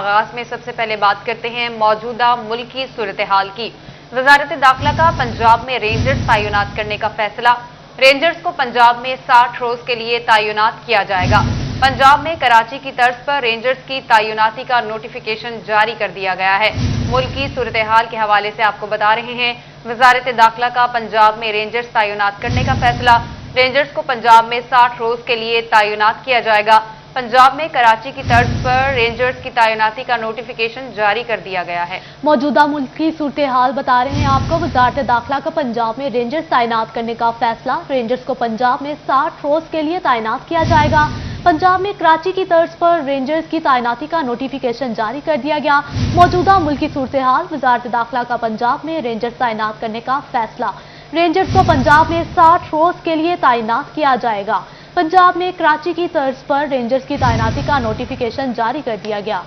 آغاز میں سب سے پہلے بات کرتے ہیں موجودہ ملکی صورتحال کی۔ وزارت داخلہ کا پنجاب میں رینجرز تعینات کرنے کا فیصلہ۔ رینجرز کو پنجاب میں 60 روز کے لیے تعینات کیا جائے گا۔ پنجاب میں کراچی کی طرز پر رینجرز کی تعیناتی کا نوٹیفیکیشن جاری کر دیا گیا ہے۔ ملکی صورتحال کے حوالے سے آپ کو بتا رہے ہیں، وزارت داخلہ کا پنجاب میں رینجرز تعینات کرنے کا فیصلہ۔ رینجرز کو پنجاب میں 60 روز کے لیے تعینات کیا جائے گا۔ پنجاب میں کراچی کی طرز پر رینجرز کی تعیناتی کا نوٹیفیکیشن جاری کر دیا گیا ہے۔ موجودہ ملکی صورتحال بتا رہے ہیں آپ کو، وزارت داخلہ کا پنجاب میں رینجرز تعینات کرنے کا فیصلہ۔ رینجرز کو پنجاب میں 60 روز کے لیے تعینات کیا جائے گا۔ پنجاب میں کراچی کی طرز پر رینجرز کی تعیناتی کا نوٹیفیکیشن جاری کر دیا گیا۔ موجودہ ملکی صورتحال، وزارت داخلہ کا پنجاب میں رینجرز تعینات کرنے کا فیصلہ۔ رینجرز کو پنجاب میں 60 روز کے لیے تعینات کیا جائے گا۔ پنجاب میں کراچی کی طرز پر رینجرز کی تعیناتی کا نوٹیفیکیشن جاری کر دیا گیا۔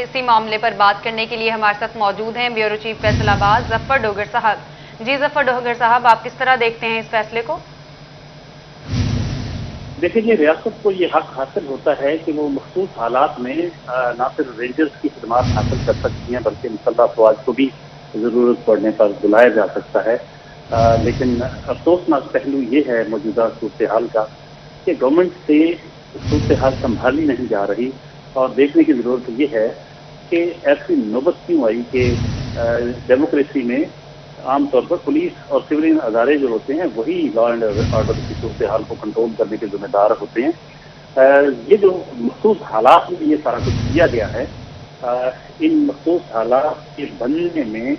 اسی معاملے پر بات کرنے کے لیے ہمارے ساتھ موجود ہیں بیورو چیف فیصل آباد ظفر ڈوگر صاحب۔ جی ظفر ڈوگر صاحب، آپ کس طرح دیکھتے ہیں اس فیصلے کو؟ دیکھیں جی، ریاست کو یہ حق حاصل ہوتا ہے کہ وہ مخصوص حالات میں نہ صرف رینجرز کی خدمات حاصل کر سکتی ہیں بلکہ مسلح افواج کو بھی ضرورت پڑنے پر بلایا جا سکتا ہے۔ لیکن افسوسناک پہلو یہ ہے موجودہ صورتحال کا کہ گورنمنٹ سے صورتحال سنبھالی نہیں جا رہی، اور دیکھنے کی ضرورت یہ ہے کہ ایسی نوبت کیوں آئی کہ ڈیموکریسی میں عام طور پر پولیس اور سولین ادارے جو ہوتے ہیں وہی لا اینڈ آرڈر کی صورتحال کو کنٹرول کرنے کے ذمہ دار ہوتے ہیں۔ یہ جو مخصوص حالات میں یہ سارا کچھ کیا گیا ہے، ان مخصوص حالات کے بننے میں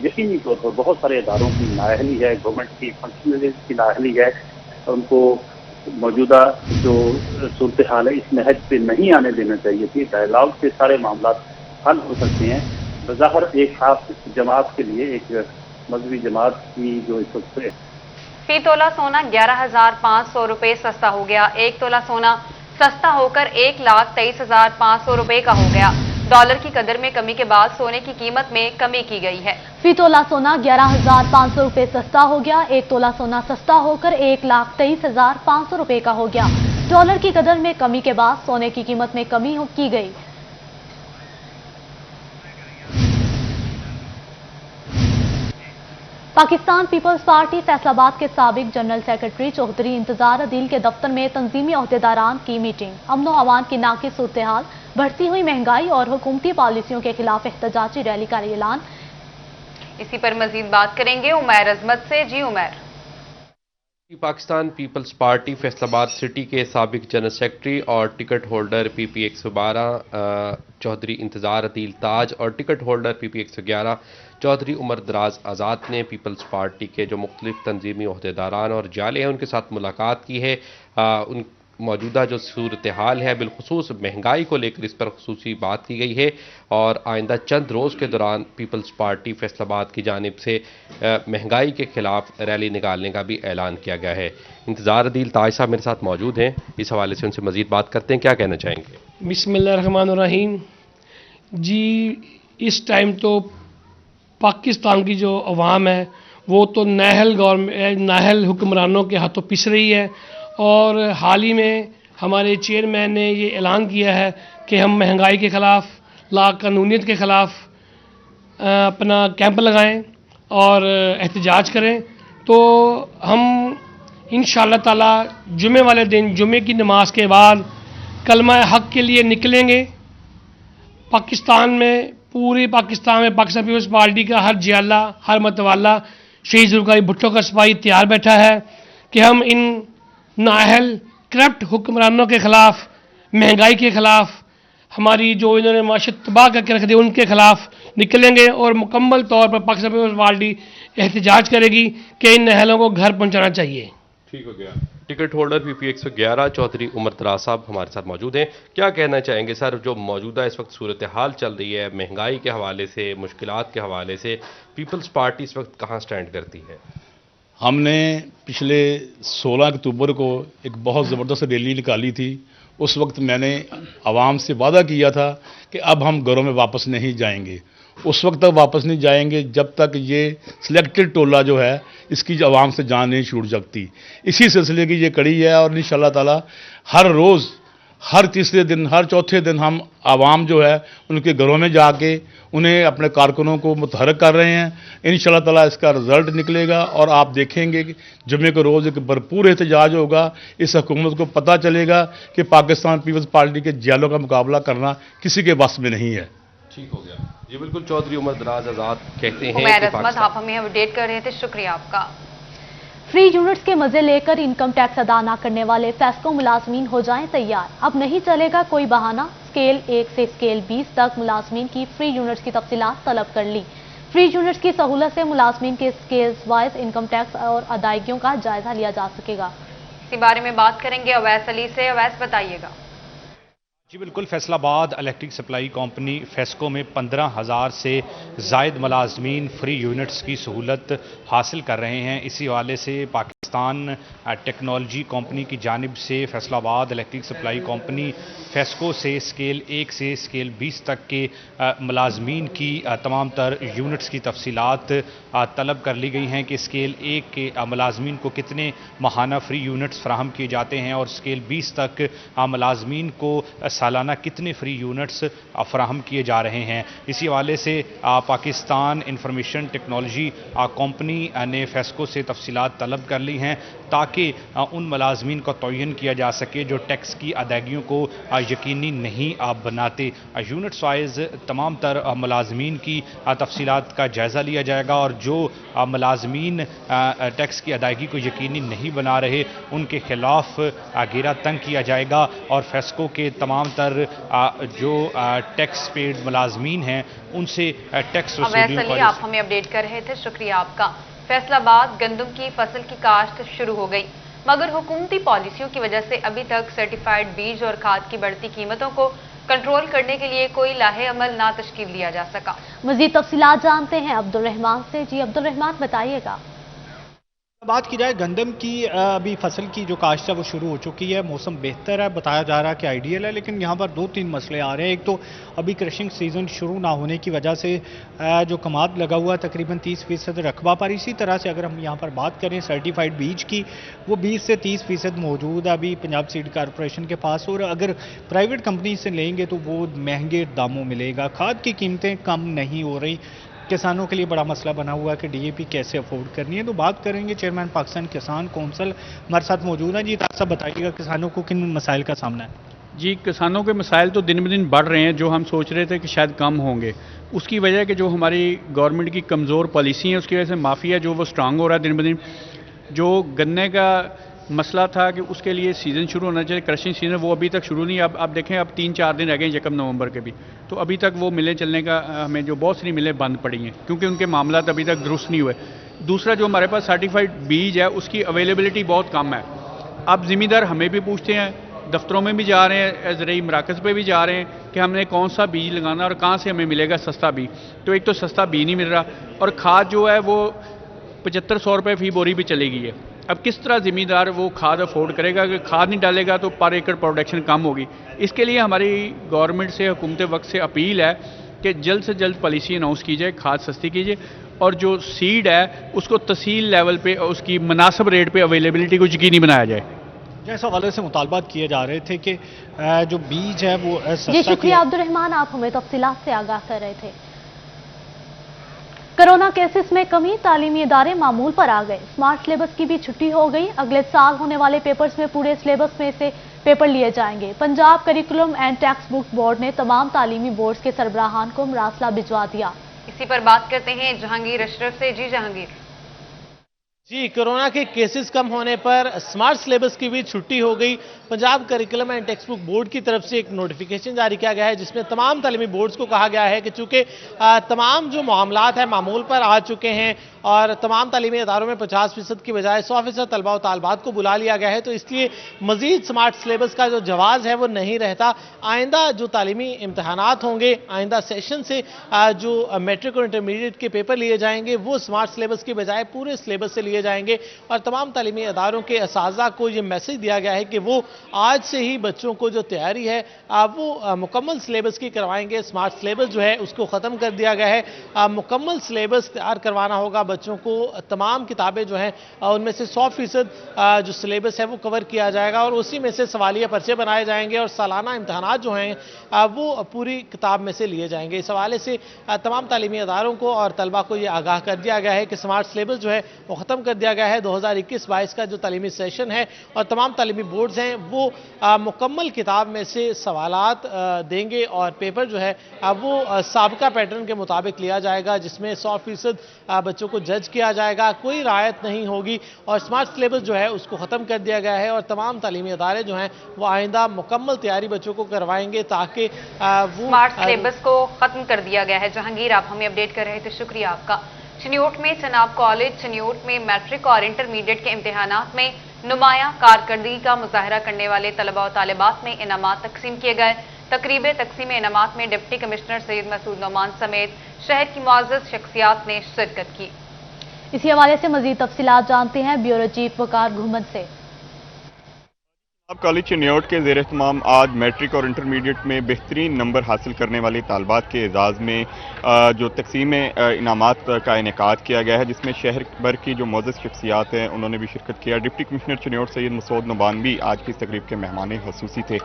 یقینی طور پر بہت سارے اداروں کی نااہلی ہے، گورنمنٹ کی فنکشنریز کی نااہلی ہے۔ ان کو موجودہ جو صورتحال ہے اس نہج پہ نہیں آنے دینا چاہیے تھی۔ ڈائلاگ سے سارے معاملات حل ہو سکتے ہیں۔ بظاہر ایک خاص جماعت کے لیے، ایک مذہبی جماعت کی جو اس وقت فی تولہ سونا 11,500 روپے سستا ہو گیا۔ ایک تولہ سونا سستا ہو کر 1,23,500 روپے کا ہو گیا۔ ڈالر کی قدر میں کمی کے بعد سونے کی قیمت میں کمی کی گئی ہے۔ فی تولہ سونا 11,500 روپے سستا ہو گیا۔ ایک تولہ سونا سستا ہو کر 1,23,500 روپے کا ہو گیا۔ ڈالر کی قدر میں کمی کے بعد سونے کی قیمت میں کمی کی گئی۔ پاکستان پیپلز پارٹی فیصل آباد کے سابق جنرل سیکرٹری چودھری انتظار عدیل کے دفتر میں تنظیمی عہدیداران کی میٹنگ۔ امن و امان کی ناقص صورتحال، بڑھتی ہوئی مہنگائی اور حکومتی پالیسیوں کے خلاف احتجاجی ریلی کا اعلان۔ اسی پر مزید بات کریں گے عمیر عظمت سے۔ جی عمیر۔ پاکستان پیپلز پارٹی فیصل آباد سٹی کے سابق جنرل سیکرٹری اور ٹکٹ ہولڈر پی پی 112 چودھری انتظار عدیل تاج اور ٹکٹ ہولڈر پی پی 111 چودھری عمر دراز آزاد نے پیپلز پارٹی کے جو مختلف تنظیمی عہدیداران اور جالے ہیں ان کے ساتھ ملاقات کی ہے۔ ان موجودہ جو صورتحال ہے بالخصوص مہنگائی کو لے کر اس پر خصوصی بات کی گئی ہے، اور آئندہ چند روز کے دوران پیپلز پارٹی فیصل آباد کی جانب سے مہنگائی کے خلاف ریلی نکالنے کا بھی اعلان کیا گیا ہے۔ انتظار عدیل تاج صاحب میرے ساتھ موجود ہیں، اس حوالے سے ان سے مزید بات کرتے ہیں، کیا کہنا چاہیں گے؟ بسم اللہ الرحمن الرحیم۔ جی، اس ٹائم تو پاکستان کی جو عوام ہے وہ تو نااہل حکمرانوں کے ہاتھوں پس رہی ہے، اور حال ہی میں ہمارے چیئرمین نے یہ اعلان کیا ہے کہ ہم مہنگائی کے خلاف، لا قانونیت کے خلاف اپنا کیمپ لگائیں اور احتجاج کریں۔ تو ہم انشاءاللہ تعالی جمعے والے دن، جمعے کی نماز کے بعد کلمہ حق کے لیے نکلیں گے۔ پاکستان میں، پورے پاکستان میں پاکستان پیپلز پارٹی کا ہر جیالہ، ہر متوالا شہید ذوالفقار بھٹو کا سپاہی تیار بیٹھا ہے کہ ہم ان نااہل کرپٹ حکمرانوں کے خلاف، مہنگائی کے خلاف، ہماری جو انہوں نے معاشرت تباہ کر کے رکھ دی ان کے خلاف نکلیں گے، اور مکمل طور پر پاکستان پیپلز پارٹی احتجاج کرے گی کہ ان نااہلوں کو گھر پہنچانا چاہیے۔ ٹھیک ہو گیا۔ ٹکٹ ہولڈر پی پی 111 چودھری عمر دراز صاحب ہمارے ساتھ موجود ہیں، کیا کہنا چاہیں گے سر؟ جو موجودہ اس وقت صورتحال چل رہی ہے مہنگائی کے حوالے سے، مشکلات کے حوالے سے، پیپلز پارٹی اس وقت کہاں سٹینڈ کرتی ہے؟ ہم نے پچھلے 16 اکتوبر کو ایک بہت زبردست ریلی نکالی تھی۔ اس وقت میں نے عوام سے وعدہ کیا تھا کہ اب ہم گھروں میں واپس نہیں جائیں گے۔ اس وقت تک واپس نہیں جائیں گے جب تک یہ سلیکٹڈ ٹولہ جو ہے اس کی عوام سے جان نہیں چھوٹ سکتی۔ اسی سلسلے کی یہ کڑی ہے، اور انشاءاللہ تعالی ہر روز हर तीसरे दिन, हर चौथे दिन हम आवाम जो है उनके घरों में जाके उन्हें अपने कारकुनों को मुतहरक कर रहे हैं। इंशाअल्लाह ताला इसका रिजल्ट निकलेगा और आप देखेंगे कि जुम्मे को रोज़ एक भरपूर एहतजाज होगा। इस हुकूमत को पता चलेगा कि पाकिस्तान पीपल्स पार्टी के जैलों का मुकाबला करना किसी के बस में नहीं है। ठीक हो गया जी। बिल्कुल, चौधरी उमर दराज आज़ाद कहते हैं उमैर कि अजमत, आप हमें अपडेट कर रहे थे, शुक्रिया आपका। फ्री यूनिट्स के मजे लेकर इनकम टैक्स अदा न करने वाले फेस्को मुलाजमीन हो जाएं तैयार। अब नहीं चलेगा कोई बहाना। स्केल 1 से स्केल 20 तक मुलाजमीन की फ्री यूनिट्स की तफसीलात तलब कर ली। फ्री यूनिट्स की सहूलत से मुलाजमीन के स्केल्स वाइज इनकम टैक्स और अदायगियों का जायजा लिया जा सकेगा। इसी बारे में बात करेंगे अवैस अली से। अवैस, बताइएगा। जी बिल्कुल, Faisalabad electric supply company FESCO में 15,000 से जायद मुलाजमीन फ्री यूनिट्स की सहूलत हासिल कर रहे हैं। इसी हवाले से पाकिस्तान टेक्नोलॉजी कंपनी की जानिब से Faisalabad electric supply company FESCO से स्केल 1 से स्केल 20 तक के मुलाजमीन की तमाम तर यूनिट्स की तफसीलात तलब कर ली गई हैं कि स्केल 1 के मुलाजमीन को कितने माहाना फ्री यूनिट्स फराहम किए जाते हैं और स्केल 20 तक मुलाजमीन को सालाना कितने फ्री यूनिट्स फराहम किए जा रहे हैं। इसी हवाले से पाकिस्तान इंफॉर्मेशन टेक्नोलॉजी कंपनी ने फेस्को से तफसीलात तलब कर ली हैं ताकि उन मुलाजमीन का तयन किया जा सके जो टैक्स की अदायगियों को यकीनी नहीं बनाते। यूनिट्स वाइज तमाम तर मुलाजमीन की तफसीलात का जायज़ा लिया जाएगा और जो मुलाजमीन टैक्स की अदायगी को यकीनी नहीं बना रहे उनके खिलाफ घेरा तंग किया जाएगा और फेस्को के तमाम तर जो टैक्स पेड मुलाजमीन हैं उनसे टैक्स अवैस अली, आप हमें अपडेट कर रहे थे, शुक्रिया आपका। फैसलाबाद गंदम की फसल की काश्त शुरू हो गई, मगर हुकूमती पॉलिसियों की वजह से अभी तक सर्टिफाइड बीज और खाद की बढ़ती कीमतों को कंट्रोल करने के लिए कोई लाहे अमल ना तश्कील दिया जा सका। मजीद तफसीलात जानते हैं अब्दुल रहमान से। जी अब्दुल रहमान, बताइएगा। बात की जाए गंदम की, अभी फसल की जो काश्त है वो शुरू हो चुकी है। मौसम बेहतर है, बताया जा रहा है कि आइडियल है, लेकिन यहाँ पर 2-3 मसले आ रहे हैं। एक तो अभी क्रशिंग सीज़न शुरू ना होने की वजह से जो कमाद लगा हुआ है तकरीबन 30% रकबा पर। इसी तरह से अगर हम यहाँ पर बात करें सर्टिफाइड बीज की, वो 20 से 30% मौजूद है अभी पंजाब सीड कॉरपोरेशन के पास, और अगर प्राइवेट कंपनी से लेंगे तो वो महंगे दामों मिलेगा। खाद की कीमतें कम नहीं हो रही, किसानों के लिए बड़ा मसला बना हुआ है कि डीएपी कैसे अफोर्ड करनी है। तो बात करेंगे चेयरमैन पाकिस्तान किसान कौंसिल हमारे साथ मौजूद हैं। जी साहब, बताइएगा किसानों को किन मसाइल का सामना है? जी, किसानों के मसाइल तो दिन ब दिन बढ़ रहे हैं। जो हम सोच रहे थे कि शायद कम होंगे, उसकी वजह कि जो हमारी गवर्नमेंट की कमज़ोर पॉलिसी है उसकी वजह से माफिया जो वो स्ट्रांग हो रहा है दिन ब दिन। जो गन्ने का मसला था कि उसके लिए सीज़न शुरू होना चाहिए, क्रशिंग सीज़न, वो अभी तक शुरू नहीं। अब आप देखें, अब 3-4 दिन रह गए 1 नवंबर के भी, तो अभी तक वो मिलें चलने का हमें जो बहुत सारी मिलें बंद पड़ी हैं क्योंकि उनके मामला अभी तक दुरुस्त नहीं हुए। दूसरा, जो हमारे पास सर्टिफाइड बीज है उसकी अवेलेबिलिटी बहुत कम है। अब ज़मींदार हमें भी पूछते हैं, दफ्तरों में भी जा रहे हैं, ज़राई मराकज़ पे भी जा रहे हैं कि हमने कौन सा बीज लगाना और कहाँ से हमें मिलेगा सस्ता बीज। तो एक तो सस्ता बीज नहीं मिल रहा, और खाद जो है वो 7500 रुपये फ़ी बोरी भी चली गई है। अब किस तरह ज़मींदार वो खाद अफोर्ड करेगा? अगर खाद नहीं डालेगा तो पर एकड़ प्रोडक्शन कम होगी। इसके लिए हमारी गवर्नमेंट से, हुकूमत वक्त से अपील है कि जल्द से जल्द पॉलिसी अनाउंस कीजिए, खाद सस्ती कीजिए, और जो सीड है उसको तहसील लेवल पे उसकी मुनासिब रेट पे अवेलेबिलिटी को यकीनी बनाया जाए। जैसे हवाले से मुतालबात किए जा रहे थे कि जो बीज है वो जी सस्ता शुक्रिया अब्दुल रहमान, आप हमें तफसीलात से आगाह कर रहे थे। कोरोना केसेस में कमी, तालीमी इदारे मामूल पर आ गए। स्मार्ट सिलेबस की भी छुट्टी हो गई। अगले साल होने वाले पेपर्स में पूरे सिलेबस में से पेपर लिए जाएंगे। Punjab curriculum and text book board ने तमाम तालीमी बोर्ड्स के सरबराहान को मरासला भिजवा दिया। इसी पर बात करते हैं जहांगीर अशरफ से। जी जहांगीर। जी, कोरोना के केसेस कम होने पर स्मार्ट सिलेबस की भी छुट्टी हो गई। Punjab curriculum and text book board की तरफ से एक नोटिफिकेशन जारी किया गया है जिसमें तमाम तालीमी बोर्ड्स को कहा गया है कि चूंकि तमाम जो मामलात हैं मामूल पर आ चुके हैं और तमाम तालीमी इदारों में 50% की बजाय 100% तलबा और तालबात को बुला लिया गया है, तो इसलिए मजीद स्मार्ट सिलेबस का जो जवाज़ है वो नहीं रहता। आइंदा जो तालीमी इम्तहानात होंगे, आइंदा सेशन से जो मैट्रिक और इंटरमीडिएट के पेपर लिए जाएंगे वो स्मार्ट सिलेबस की बजाय पूरे सिलेबस से लिए लिए जाएंगे और तमाम तालीमी अदारों के असातिज़ा को ये मैसेज दिया गया है कि वो आज से ही बच्चों को जो तैयारी है वो मुकम्मल सिलेबस की करवाएंगे। स्मार्ट सिलेबस जो है उसको ख़त्म कर दिया गया है। मुकम्मल सिलेबस तैयार करवाना होगा बच्चों को। तमाम किताबें जो हैं उनमें से 100% जो सिलेबस है वो कवर किया जाएगा और उसी में से सवालिया पर्चे बनाए जाएंगे और सालाना इम्तहानात जो हैं वो पूरी किताब में से लिए जाएंगे। इस हवाले से तमाम तालीमी अदारों को और तलबा को ये आगाह कर दिया गया है कि स्मार्ट सिलेबस जो है वो ख़त्म कर दिया गया है। 2021-22 का जो तालीमी सेशन है और तमाम तालीमी बोर्ड्स हैं वो मुकम्मल किताब में से सवालात देंगे और पेपर जो है वो साबिका पैटर्न के मुताबिक लिया जाएगा, जिसमें 100% बच्चों को जज किया जाएगा, कोई रायत नहीं होगी और स्मार्ट सिलेबस जो है उसको ख़त्म कर दिया गया है और तमाम तालीमी अदारे जो हैं वो आइंदा मुकम्मल तैयारी बच्चों को करवाएंगे ताकि वो स्मार्ट सिलेबस को खत्म कर दिया गया है। जहांगीर, आप हमें अपडेट कर रहे थे, शुक्रिया आपका। चिन्योट में चनाब कॉलेज चिन्योट में मैट्रिक और इंटरमीडिएट के इम्तिहानात में नुमाया कारकर्दगी का मुजाहरा करने वाले तलबा और तालिबात में इनामात तकसीम किए गए। तकरीब तकसीम इनामात में डिप्टी कमिश्नर सैयद मसूद नोमान समेत शहर की मुअज़्ज़ज़ शख्सियात ने शिरकत की। इसी हवाले से मजीद तफसीलात जानते हैं ब्यूरो चीफ वकार घुमत से। अब कॉलेज चिन्योट के ज़ेर एहतमाम आज मैट्रिक और इंटरमीडिएट में बेहतरीन नंबर हासिल करने वाली तालबात के एजाज़ में जो तकसीम इनामात का इनेकाद किया गया है, जिसमें शहर भर की जो मुअज़्ज़ज़ शख्सियात हैं उन्होंने भी शिरकत किया। डिप्टी कमिश्नर चिन्योट सैयद मसूद नोमान भी आज की इस तकरीब के मेहमान ख़ुसूसी थे।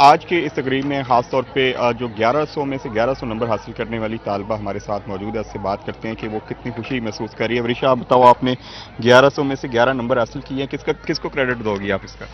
आज के इस तकरीब में ख़ास तौर पर जो 1100 में से 1100 नंबर हासिल करने वाली तालबा हमारे साथ मौजूद है, उससे बात करते हैं कि वो कितनी खुशी महसूस कर रही है। वरिशा, आप बताओ, आपने 1100 में से 11 नंबर हासिल किए हैं, किसको क्रेडिट दोगी आप इसका?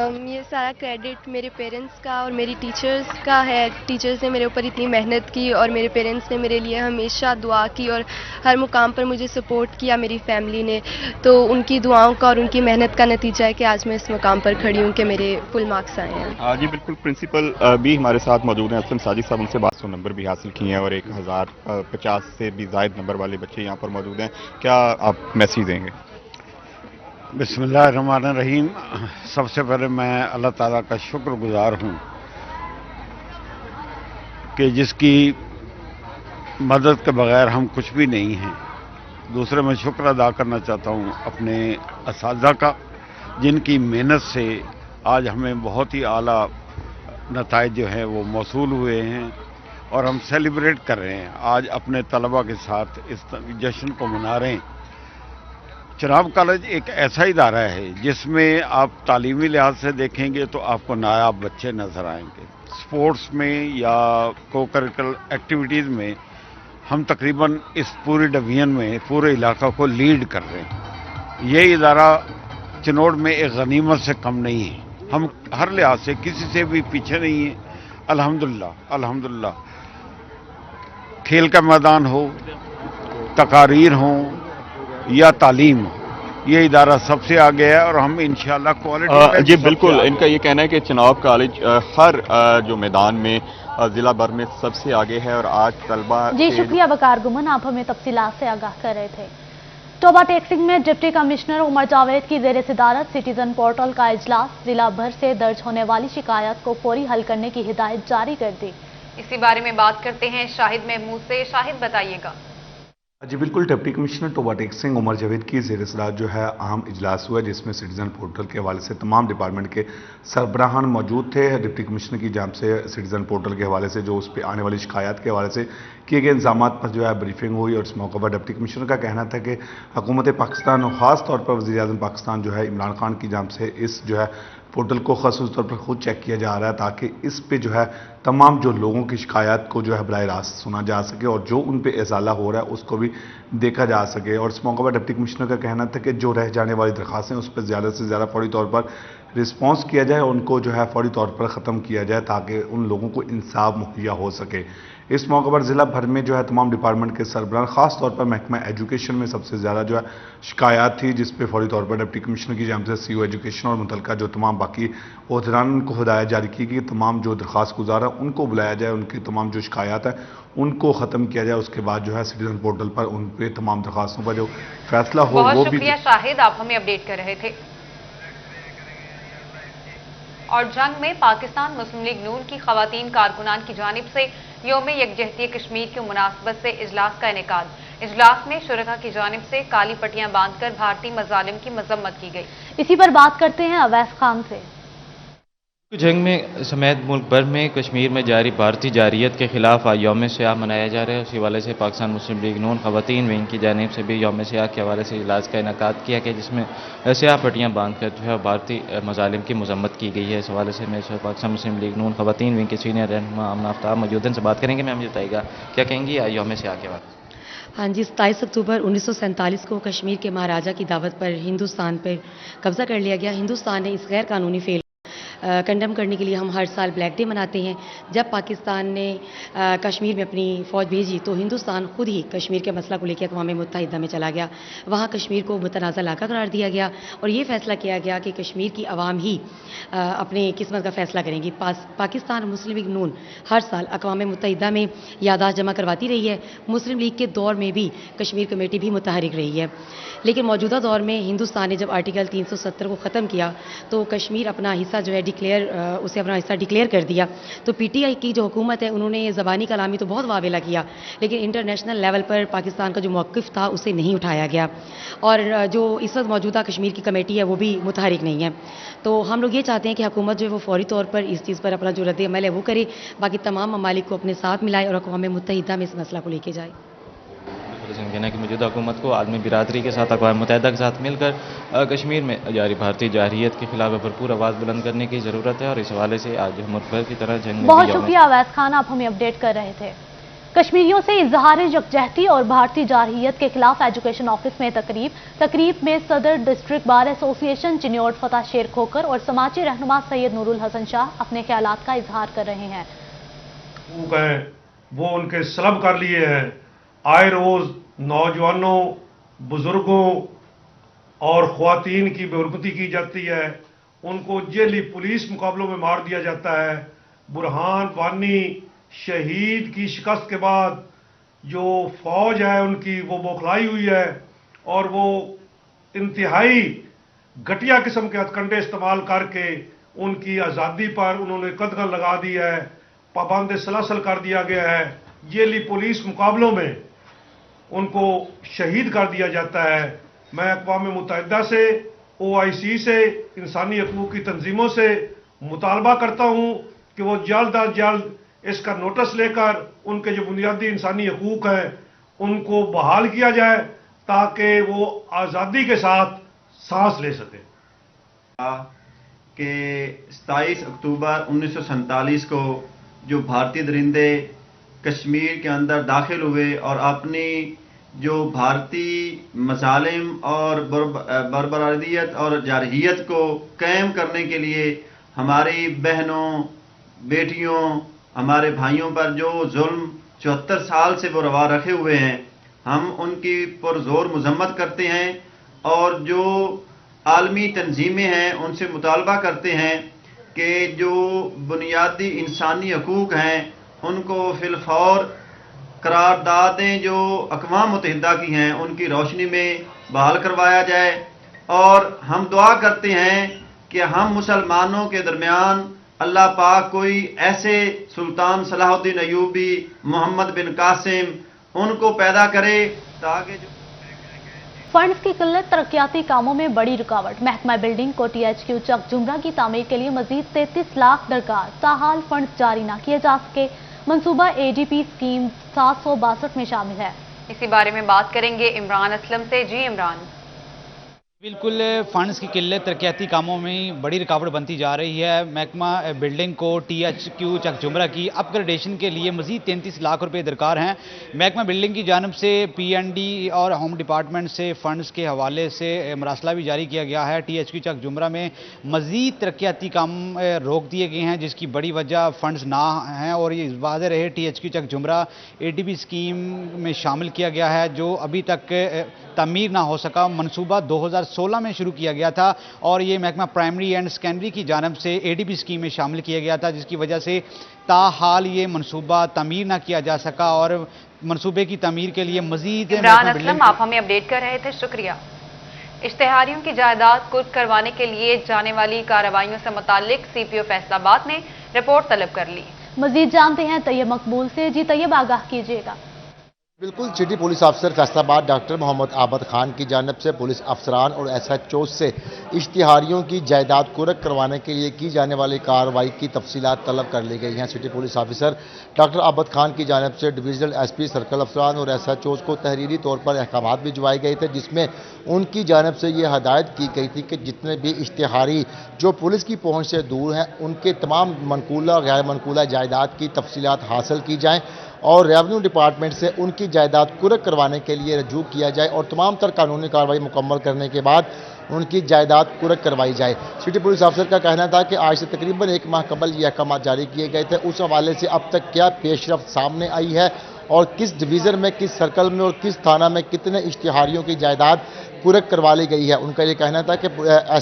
ये सारा क्रेडिट मेरे पेरेंट्स का और मेरी टीचर्स का है। टीचर्स ने मेरे ऊपर इतनी मेहनत की और मेरे पेरेंट्स ने मेरे लिए हमेशा दुआ की और हर मुकाम पर मुझे सपोर्ट किया मेरी फैमिली ने। तो उनकी दुआओं का और उनकी मेहनत का नतीजा है कि आज मैं इस मुकाम पर खड़ी हूँ कि मेरे फुल मार्क्स आए हैं। जी बिल्कुल, प्रिंसिपल भी हमारे साथ मौजूद हैं, असलम साजिद साहब, उनसे 1200 नंबर भी हासिल किए हैं और 1050 से भी ज़ायद नंबर वाले बच्चे यहाँ पर मौजूद हैं। क्या आप मैसेज देंगे? बिस्मिल्लाहिर्रहमानिर्रहीम। सबसे पहले मैं अल्लाह ताला का शुक्रगुजार हूँ कि जिसकी मदद के बगैर हम कुछ भी नहीं हैं। दूसरे मैं शुक्र अदा करना चाहता हूँ अपने असातिज़ा का, जिनकी मेहनत से आज हमें बहुत ही आला नताइज जो हैं वो मौसूल हुए हैं और हम सेलिब्रेट कर रहे हैं। आज अपने तलबा के साथ इस जश्न को मना रहे हैं। चनाब कॉलेज एक ऐसा इदारा है जिसमें आप तालीमी लिहाज से देखेंगे तो आपको नायाब बच्चे नज़र आएंगे। स्पोर्ट्स में या को करिकुलर एक्टिविटीज़ में हम तकरीबन इस पूरी डिवीज़न में पूरे इलाका को लीड कर रहे हैं। ये इदारा चिन्योट में एक गनीमत से कम नहीं है। हम हर लिहाज से किसी से भी पीछे नहीं है। अल्हम्दुलिल्लाह अल्हम्दुलिल्लाह। खेल का मैदान हो, तकारीर हो या तालीम, ये इदारा सबसे आगे है और हम इंशाल्लाह क्वालिटी। जी बिल्कुल, इनका ये कहना है कि चनाब कॉलेज हर जो मैदान में ज़िला भर में सबसे आगे है और आज तलबा। जी शुक्रिया वकार गुमन, आप हमें तफसीलात से आगाह कर रहे थे। टोबा टैक्सिंग में डिप्टी कमिश्नर उमर जावेद की जेर सदारत सिटीजन पोर्टल का इजलास। जिला भर से दर्ज होने वाली शिकायत को फौरी हल करने की हिदायत जारी कर दी। इसी बारे में बात करते हैं शाहिद महमूद से। शाहिद, बताइएगा। जी बिल्कुल, डिप्टी कमिश्नर टोबा टैक्सिंग उमर जावेद की ज़ेर सदारत जो है अहम इजलास हुआ, जिसमें सिटीजन पोर्टल के हवाले से तमाम डिपार्टमेंट के सरबराहान मौजूद थे। डिप्टी कमिश्नर की जानिब से सिटीजन पोर्टल के हवाले से जो उस पर आने वाली शिकायत के हवाले से किए गए इंतजाम पर जो है ब्रीफिंग हुई और इस मौके पर डिप्टी कमिश्नर का कहना था कि हुकूमत पाकिस्तान और ख़ास तौर पर वज़ीर-ए-आज़म पाकिस्तान जो है इमरान खान की जानिब से इस जो है पोर्टल को ख़ास तौर पर खुद चेक किया जा रहा है ताकि इस पे जो है तमाम जो लोगों की शिकायत को जो है बराह रास्त सुना जा सके और जो उन पे इजाला हो रहा है उसको भी देखा जा सके। और इस मौके पर डिप्टी कमिश्नर का कहना था कि जो रह जाने वाली दरखास्तें उस पर ज़्यादा से ज़्यादा फौरी तौर पर रिस्पॉन्स किया जाए, उनको जो है फौरी तौर पर ख़त्म किया जाए ताकि उन लोगों को इंसाफ मुहैया हो सके। इस मौके पर ज़िला भर में जो है तमाम डिपार्टमेंट के सरबराह, ख़ास तौर पर महकमा एजुकेशन में सबसे ज़्यादा जो है शिकायत थी, जिस पे फौरी तौर पर डिप्टी कमिश्नर की जानिब से सीओ एजुकेशन और मुतलका जो तमाम बाकी ओहदेदारान को हिदायत जारी की गई, तमाम जो दरख्वास्त गुजार है उनको बुलाया जाए, उनकी तमाम जो शिकायत है उनको ख़त्म किया जाए। उसके बाद जो है सिटीजन पोर्टल पर उन पे तमाम दरख्वास्तों पर जो फैसला हो वो भी। शुक्रिया शाहिद, आप हमें अपडेट कर रहे थे। और जंग में पाकिस्तान मुस्लिम लीग नून की खवातीन कारकुनान की जानिब से यौम यकजहती कश्मीर की मुनासबत से इजलास का इनेकाद। इजलास में शुरका की जानिब से काली पट्टियां बांधकर भारतीय मजालिम की मजम्मत की गई। इसी पर बात करते हैं अवैस खान से। जंग में समेत मुल्क भर में कश्मीर में जारी भारतीय जारियत के खिलाफ यौम सियाह मनाया जा रहा है। उसी हवाले से पाकिस्तान मुस्लिम लीग नून खवातीन विंग की जानिब से भी यौम सियाह के हवाले से इजलास का इनेकाद किया गया, जिसमें सियाह पट्टियाँ बांध कर जो है भारतीय मजालिम की मजम्मत की गई है। इस हवाले से मैं पाकिस्तान मुस्लिम लीग नून खवातीन विंग के सीनियर रहनुमा आमना आफ्ताब मौजूद हैं से बात करेंगे। मैम बताइएगा क्या कहेंगी यौम सियाह के बारे में? हाँ जी, 27 अक्टूबर 1947 को कश्मीर के महाराजा की दावत पर हिंदुस्तान पर कब्जा कर लिया गया। हिंदुस्तान ने इस गैर कानूनी फेल कंडेम करने के लिए हम हर साल ब्लैक डे मनाते हैं। जब पाकिस्तान ने कश्मीर में अपनी फ़ौज भेजी तो हिंदुस्तान खुद ही कश्मीर के मसला को लेकर अक़वाम मुत्तहिदा में चला गया। वहाँ कश्मीर को मुतनाज़ा इलाका करार दिया गया और ये फैसला किया गया कि कश्मीर की आवाम ही अपनी किस्मत का फैसला करेंगी। पाकिस्तान मुस्लिम लीग नून हर साल अक़वाम मुत्तहिदा में याददाश्त जमा करवाती रही है। मुस्लिम लीग के दौर में भी कश्मीर कमेटी भी मुतहरिक रही है, लेकिन मौजूदा दौर में हिंदुस्तान ने जब आर्टिकल 370 को ख़त्म किया तो कश्मीर अपना हिस्सा जो है उसे अपना हिस्सा डिक्लेयर कर दिया। तो पीटीआई की जो हुकूमत है उन्होंने ज़बानी कलामी तो बहुत वावेला किया, लेकिन इंटरनेशनल लेवल पर पाकिस्तान का जो मौक़िफ़ था उसे नहीं उठाया गया और जो इस वक्त मौजूदा कश्मीर की कमेटी है वो भी मुतहरिक नहीं है। तो हम लोग ये चाहते हैं कि हुकूमत जो है वो फौरी तौर पर इस चीज़ पर अपना जो रद्द अमल है वो करे, बाकी तमाम ममालिक को अपने साथ मिलाए और अक़वाम मुत्तहिदा में इस मसला को लेके जाए। कहना है कि मौजूदा हुकूमत को आलमी बिरादरी के साथ अक़वाम मुत्तहिदा के साथ मिलकर कश्मीर में जारी भारतीय जारहियत के खिलाफ भरपूर आवाज़ बुलंद करने की ज़रूरत है और इस हवाले से आज मुल्क भर की तरह जंग में बहुत शुक्रिया अवैस खान, आप हमें अपडेट कर रहे थे। कश्मीरियों से इजहार यकजहती और भारतीय जारहियत के खिलाफ एजुकेशन ऑफिस में तकरीब में सदर डिस्ट्रिक्ट बार एसोसिएशन चिन्योट फतह शेर खोकर और समाजी रहनुमा सैयद नूरुल हसन शाह अपने ख्यालात का इजहार कर रहे हैं। वो उनके सलब कर लिए हैं। आए रोज नौजवानों, बुजुर्गों और ख्वातीन की बेरुखती की जाती है, उनको जेली पुलिस मुकाबलों में मार दिया जाता है। बुरहान वानी शहीद की शिकस्त के बाद जो फौज है उनकी वो बौखलाई हुई है और वो इंतहाई घटिया किस्म के हथकंडे इस्तेमाल करके उनकी आज़ादी पर उन्होंने कदगन लगा दी है, पाबंद सलासल कर दिया गया है। जेली पुलिस मुकाबलों में उनको शहीद कर दिया जाता है। मैं अक़वाम मुत्तहिदा से, OIC से, इंसानी हकूक़ की तंजीमों से मुतालबा करता हूँ कि वो जल्द अज जल्द इसका नोटिस लेकर उनके जो बुनियादी इंसानी हकूक़ हैं उनको बहाल किया जाए ताकि वो आज़ादी के साथ सांस ले सकें। कि 27 अक्टूबर 1947 को जो भारतीय दरिंदे कश्मीर के अंदर दाखिल हुए और अपनी जो भारतीय मसालिम और बरबरादियत और जारहियत को कायम करने के लिए हमारी बहनों, बेटियों, हमारे भाइयों पर जो जुल्म 74 साल से वो रवा रखे हुए हैं, हम उनकी पुरजोर मजम्मत करते हैं और जो आलमी तंजीमें हैं उनसे मुतालबा करते हैं कि जो बुनियादी इंसानी हकूक़ हैं उनको फिलफौर करारदादें जो अक़वाम मुत्तहिदा की हैं उनकी रोशनी में बहाल करवाया जाए। और हम दुआ करते हैं कि हम मुसलमानों के दरमियान अल्लाह पाक कोई ऐसे सुल्तान सलाहुद्दीन अयूबी, मोहम्मद बिन कासिम उनको पैदा करे ताकि जो फंड्स की किल्लत तरक्याती कामों में बड़ी रुकावट। महकमा बिल्डिंग को THQ चक जुमरा की तामीर के लिए मजीद 33 लाख दरकार, ताहाल फंड्स जारी न किए जा सके। मंसूबा ADP स्कीम 762 में शामिल है। इसी बारे में बात करेंगे इमरान असलम से। जी इमरान। बिल्कुल, फंड्स की किल्लत तरक्याती कामों में बड़ी रुकावट बनती जा रही है। महकमा बिल्डिंग को THQ चक जुमरा की अपग्रेडेशन के लिए मजीद 33 लाख रुपए दरकार हैं। महकमा बिल्डिंग की जानब से PND और होम डिपार्टमेंट से फ़ंड्स के हवाले से मरासला भी जारी किया गया है। THQ चक जुमरा में मजीद तरक्याती काम रोक दिए गए हैं जिसकी बड़ी वजह फ़ंड्स ना हैं और ये वाज़ेह रहे THQ चक जुमरा ADP स्कीम में शामिल किया गया है जो अभी तक तमीर ना हो सका। मनसूबा 2016 में शुरू किया गया था और ये महकमा प्राइमरी एंड सेकेंडरी की जानब से ADP स्कीम में शामिल किया गया था जिसकी वजह से ताहाल ये मनसूबा तमीर ना किया जा सका और मनसूबे की तमीर के लिए मजीद इमरान असलम आप हमें अपडेट कर रहे थे, शुक्रिया। इश्तेहारियों की जायदाद कुर्क करवाने के लिए जाने वाली कार्रवाइयों से मुताल्लिक CPO फैसलाबाद ने रिपोर्ट तलब कर ली। मजीद जानते हैं तैयब मकबूल से। जी तैयब, आगाह कीजिएगा। بالکل سٹی پولیس افسر فیصل آباد ڈاکٹر محمد عابد خان کی جانب سے پولیس افسران اور SHO سے اشتہاریوں کی جائیداد قرق کروانے کے لیے کی جانے والی کارروائی کی تفصیلات طلب کر لی گئی ہیں۔ City police officer doctor Abid Khan کی جانب سے ڈویژنل SP سرکل افسران اور SHOs کو تحریری طور پر احکامات بھجوائے گئے تھے، جس میں ان کی جانب سے یہ ہدایت کی گئی تھی کہ جتنے بھی اشتہاری جو پولیس کی پہنچ سے دور ہیں ان کے تمام منقولہ اور غیر منقولہ جائیداد کی تفصیلات حاصل کی جائیں اور ریونیو ڈپارٹمنٹ سے ان کی جائیداد قرق کروانے کے لیے رجوع کیا جائے اور تمام تر قانونی کارروائی مکمل کرنے کے بعد ان کی جائیداد قرق کروائی جائے۔ سٹی پولیس افسر کا کہنا تھا کہ آج سے تقریباً 1 ماہ قبل یہ احکامات جاری کیے گئے تھے، اس حوالے سے اب تک کیا پیش رفت سامنے آئی ہے اور کس ڈویژن میں، کس سرکل میں اور کس تھانہ میں کتنے اشتہاریوں کی جائیداد قرق کروا لی گئی ہے۔ ان کا یہ کہنا تھا کہ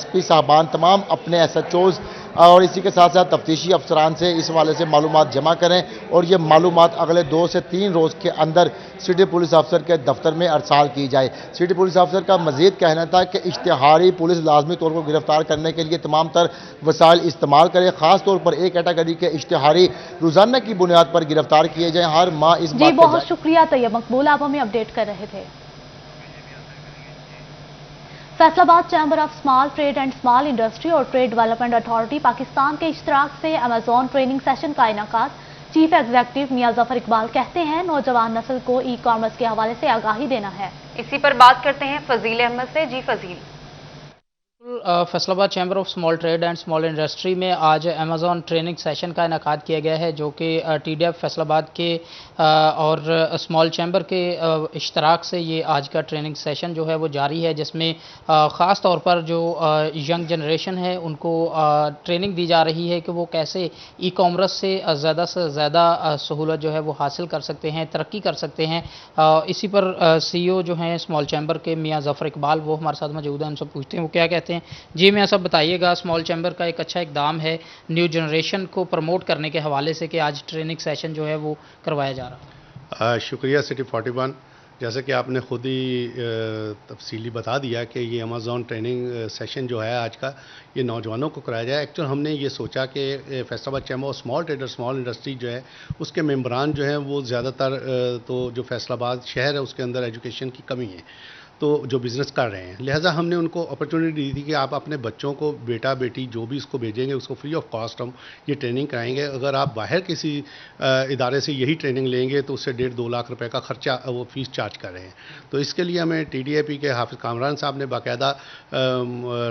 SP صاحبان تمام اپنے SHOs اور اسی کے ساتھ ساتھ تفتیشی افسران سے اس حوالے سے معلومات جمع کریں اور یہ معلومات اگلے 2 سے 3 روز کے اندر سٹی پولیس افسر کے دفتر میں ارسال کی جائے۔ سٹی پولیس افسر کا مزید کہنا تھا کہ اشتہاری پولیس لازمی طور پر گرفتار کرنے کے لیے تمام تر وسائل استعمال کرے، خاص طور پر ایک کیٹیگری کے اشتہاری روزانہ کی بنیاد پر گرفتار کیے جائیں۔ ہر ماہ اس بات جی بہت شکریہ طیب مقبول، آپ ہمیں اپڈیٹ کر رہے تھے۔ Faisalabad chamber of small trade and small industry اور ٹریڈ ڈیولپمنٹ اتھارٹی پاکستان کے اشتراک سے ایمیزون ٹریننگ سیشن کا انعقاد۔ چیف ایگزیکٹو میاں ظفر اقبال کہتے ہیں نوجوان نسل کو ای کامرس کے حوالے سے آگاہی دینا ہے۔ اسی پر بات کرتے ہیں فضیل احمد سے۔ جی Fazeel. Faisalabad chamber of small trade and small industry میں آج ایمیزون ٹریننگ سیشن کا انعقاد کیا گیا ہے، جو کہ TDF فیصل آباد کے اور اسمال چیمبر کے اشتراک سے یہ آج کا ٹریننگ سیشن جو ہے وہ جاری ہے، جس میں خاص طور پر جو ینگ جنریشن ہے ان کو ٹریننگ دی جا رہی ہے کہ وہ کیسے ای کامرس سے زیادہ سہولت جو ہے وہ حاصل کر سکتے ہیں، ترقی کر سکتے ہیں۔ اسی پر CEO جو ہیں اسمال چیمبر کے میاں ظفر اقبال وہ ہمارے ساتھ موجود ہیں، ان سے پوچھتے ہیں وہ کیا کہتے ہیں۔ جی میاں صاحب بتائیے گا، اسمال چیمبر کا ایک اچھا اقدام ہے نیو جنریشن کو پروموٹ کرنے کے حوالے سے کہ آج ٹریننگ سیشن جو ہے وہ کروایا جا رہا ہے۔ شکریہ سٹی 41، جیسے کہ آپ نے خود ہی تفصیلی بتا دیا کہ یہ ایمیزون ٹریننگ سیشن جو ہے آج کا یہ نوجوانوں کو کرایا جائے۔ ایکچولی ہم نے یہ سوچا کہ فیصل آباد چیمبر آف اسمال ٹریڈ اور اسمال انڈسٹری جو ہے اس کے ممبران جو ہیں وہ زیادہ تر تو جو فیصل آباد شہر ہے اس کے اندر ایجوکیشن کی کمی ہے، تو جو بزنس کر رہے ہیں، لہٰذا ہم نے ان کو اپرچونٹی دی تھی کہ آپ اپنے بچوں کو، بیٹا بیٹی جو بھی اس کو بھیجیں گے اس کو فری آف کاسٹ ہم یہ ٹریننگ کرائیں گے۔ اگر آپ باہر کسی ادارے سے یہی ٹریننگ لیں گے تو اس سے 1.5-2 لاکھ روپے کا خرچہ وہ فیس چارج کر رہے ہیں۔ تو اس کے لیے ہمیں TDAP کے حافظ کامران صاحب نے باقاعدہ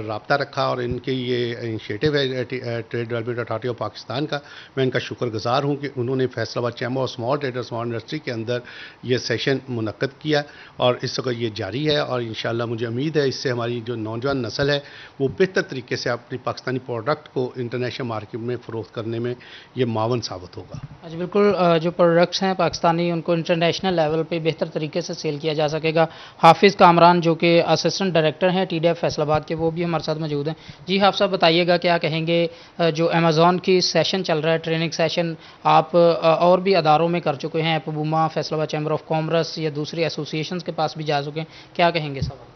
رابطہ رکھا اور ان کے یہ انیشیٹو ہے trade development authority of Pakistan کا، میں ان کا شکر گزار ہوں کہ انہوں نے فیصل آباد چیمبر آف اسمال ٹریڈ اور اسمال انڈسٹری کے اندر یہ سیشن منعقد کیا اور اس وقت یہ جاری ہے اور انشاءاللہ مجھے امید ہے اس سے ہماری جو نوجوان نسل ہے وہ بہتر طریقے سے اپنی پاکستانی پروڈکٹ کو انٹرنیشنل مارکیٹ میں فروخت کرنے میں یہ معاون ثابت ہوگا۔ جی بالکل، جو پروڈکٹس ہیں پاکستانی ان کو انٹرنیشنل لیول پہ بہتر طریقے سے سیل کیا جا سکے گا۔ حافظ کامران جو کہ اسسٹنٹ ڈائریکٹر ہیں TDF فیصل آباد کے، وہ بھی ہمارے ساتھ موجود ہیں۔ جی حافظ صاحب بتائیے گا کیا کہیں گے، جو ایمیزون کی سیشن چل رہا ہے ٹریننگ سیشن، آپ اور بھی اداروں میں کر چکے ہیں، پبوما، فیصل آباد چیمبر آف کامرس یا دوسری ایسوسیشنز کے پاس بھی جا چکے ہیں، کیا کہیں گے صاحب؟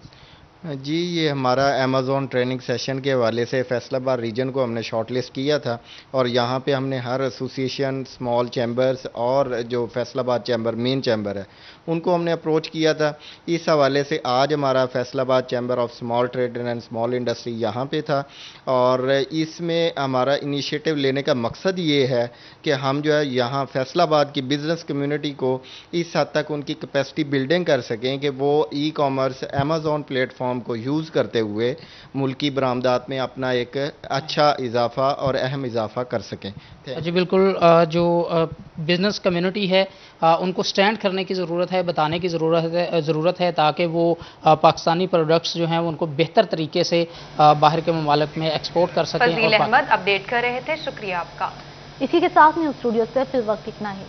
جی یہ ہمارا ایمیزون ٹریننگ سیشن کے حوالے سے فیصل آباد ریجن کو ہم نے شارٹ لسٹ کیا تھا اور یہاں پہ ہم نے ہر ایسوسیشن، اسمال چیمبرز اور جو فیصل آباد چیمبر مین چیمبر ہے ان کو ہم نے اپروچ کیا تھا۔ اس حوالے سے آج ہمارا Faisalabad chamber of small trade and small industry یہاں پہ تھا اور اس میں ہمارا انیشیٹو لینے کا مقصد یہ ہے کہ ہم جو ہے یہاں فیصل آباد کی بزنس کمیونٹی کو اس حد تک ان کی کیپیسٹی بلڈنگ کر سکیں کہ وہ e commerce Amazon plate form کو یوز کرتے ہوئے ملکی برآمدات میں اپنا ایک اچھا اضافہ اور اہم اضافہ کر سکیں۔ جی بالکل، جو بزنس کمیونٹی ہے ان کو سٹینڈ کرنے کی ضرورت ہے، بتانے کی ضرورت ہے تاکہ وہ پاکستانی پروڈکٹس جو ہیں ان کو بہتر طریقے سے باہر کے ممالک میں ایکسپورٹ کر سکیں۔ فضیل احمد اپڈیٹ کر رہے تھے، شکریہ آپ کا۔ اسی کے ساتھ نیوز اسٹوڈیو سے فی الوقت اتنا ہی۔